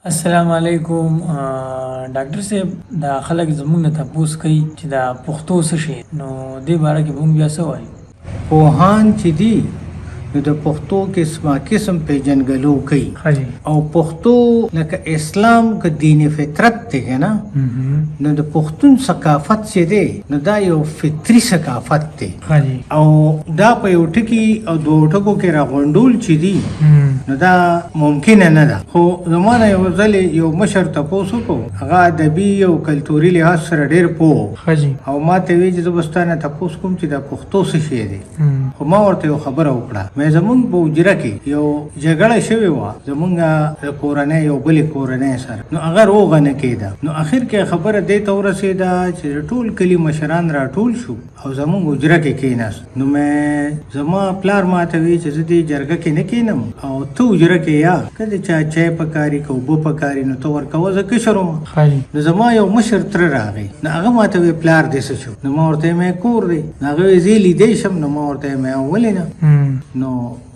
السلام علیکم ډاکټر صاحب دا خلک زموږ نه تپوس کوي چې دا پښتو څه شی نو دې باره کې مونږ بیا څه وایو. پوهان چې دي نو د پښتو قسم پیژنګلو کوي او پښتو لکه اسلام که دین فطرت دی کنه نو د پښتون ثقافت چې دی نو دا یو فطری ثقافت دی او دا په یو ټکی او دوه ټکو کې راغونډول چې دی نو دا ممکن نه ده. خو زمانه یو ځل یو مشر تاسو کو هغه ادبي او کلتوري لحاظ سره ډیر پوه او ما ته وی چې زبستانه تاسو کوم چې دا پښتو څه شی دی. خو ما ورته یو خبره وکړه مې زمونږ په وجره کې یو جګړه شوې وه زمونږ د کورنۍ یو بلې کورنۍ سره نو هغه روغه نه کېده نو اخر کې خبره دې ته ورسېده چې ټول کلي مشران راټول شو او زمونږ وجره کې کېناست نو مې زما پلار ما ته وی چې زه دې جرګه کې نه کېنم او ته وجره کې یا که د چا چای پکاري که اوبه پکاري نو ته ورکوه زه کشر وم نو زما یو مشر تره راغی نو هغه ما ته وی پلار دې څه شو نو ما ورته مې کور دی نو هغه وی زه لیدی شم نو ما ورته مې ولې نه نو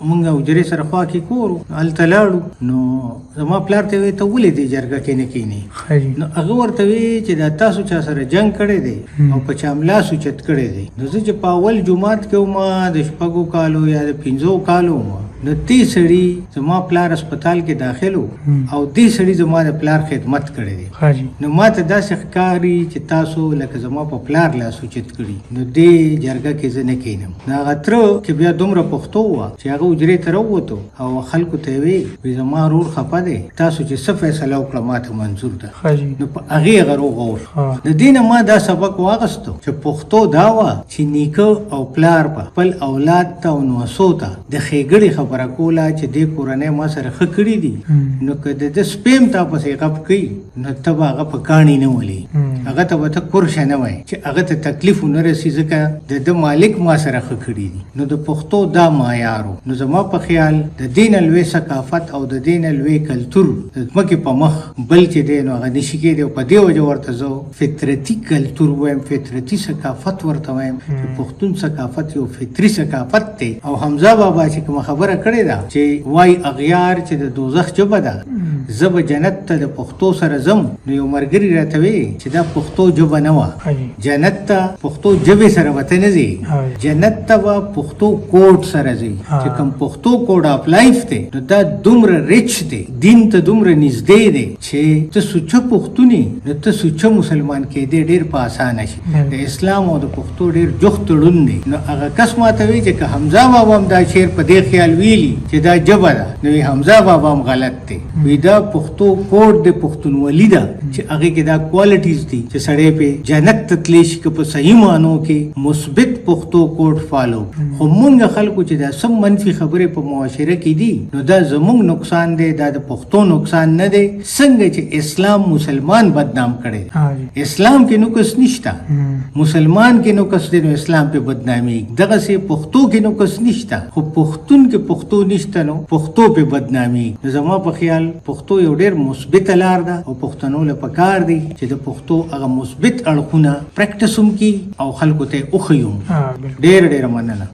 مونږ وجرې سره خوا کې کورو هلته لاړو نو زما پلار ته وی ته ولې دې جرګه کې نه کېنې نو هغه ورته وی چې دا تاسو چا سره جنګ کړی دی او په چا ملا سوچت کړی دی نو زه چې په اول جمعات کې وم د شپږو کالو یا د 5 کالو وم نو دې سړي زما پلار هسپتال کې داخل و او دې سړي زما د پلار خدمت کړی دی نو ما ته داسې ښکاري چې تاسو لکه زما په پلار لاس اوچت کړي نو دې جرګه کې زه نه کېنم. نو هغه تره چې بیا دومره پښتو وه چې هغه حجرې ته راووتو او خلکو ته یې وی زما رور خفه دی تاسو چې څه فیصله وکړه ما ته منظور ده نو په هغې هغه روغه وشو. د دې نه ما دا سبق واخیستو چې پښتو دا وه چې نیکه او پلار په خپل اولاد ته او نوسو ته د ښېګړې خبره کوله چې دې کورنۍ ما سره ښه کړي دي نو که د ده سپیم تا پسې غپ کوي نو ته به هغه په کاڼي نه ولې هغه ته به ته کورشه نه وایې چې هغه ته تکلیف ونه رسي ځکه د ده مالک ما سره ښه کړي دي. نو د پښتو دا معیارو نو زما په خیال د دې نه لوی ثقافت او د دې نه لوی کلتور د ځمکې په مخ بل چې دی نو هغه نشي کېدی او په دې وجه ورته زه فطرتي کلتور وایم فطرتي ثقافت ورته وایم چې پښتون ثقافت یو فطري ثقافت دی. او حمزه بابا چې کومه خبره کړې ده چې وای اغیار چې د دوزخ ژبه ده زه به جنت ته د پښتو سره ځم نو یو ملګري راته وی چې دا پښتو ژبه نه وه جنت ته پښتو ژبې سره به ته نه ځې جنت ته به پښتو کوډ سره ځې چې کوم پښتو کوډ آف لایف دی نو دا دومره ریچ دی دین ته دومره نږدې دی چې ته سوچه پښتون نو ته سوچه مسلمان کېدی ډېر په اسانه شي. د اسلام او د پښتو ډېر جوخت تړون دی. نو هغه کس ماته وی چې که حمزه بابا هم دا شعر په دې خیال ویلي چې دا ژبه ده نو حمزه بابا هم غلط دی. وی دا پښتو کوډ د پښتونولي ده چې هغې کې دا کوالټیز دي چې سړی پې جنت ته تللی شي که په صحیح معنو کې مثبت پښتو کوډ فالو. خو مونږ خلکو چې دا سم منفي خبرې په معاشره کې دي نو دا زمونږ نقصان دی دا د پښتو نقصان نه دی. څنګه چې اسلام مسلمان بدنام کړی اسلام کې نقص نشته مسلمان کې نقص دی نو اسلام په بدنامي دغسې پښتو کې نقص نشته خو پښتون کې پښتو نشته نو پښتو په بدنامي. زما په خیال پښتو یو ډېر مثبت لار ده او پښتنو له پکار دی چې د پښتو هغه مثبت اړخونه پریکټس هم کړي او خلکو ته وښیي. ډېر ډېره مننه.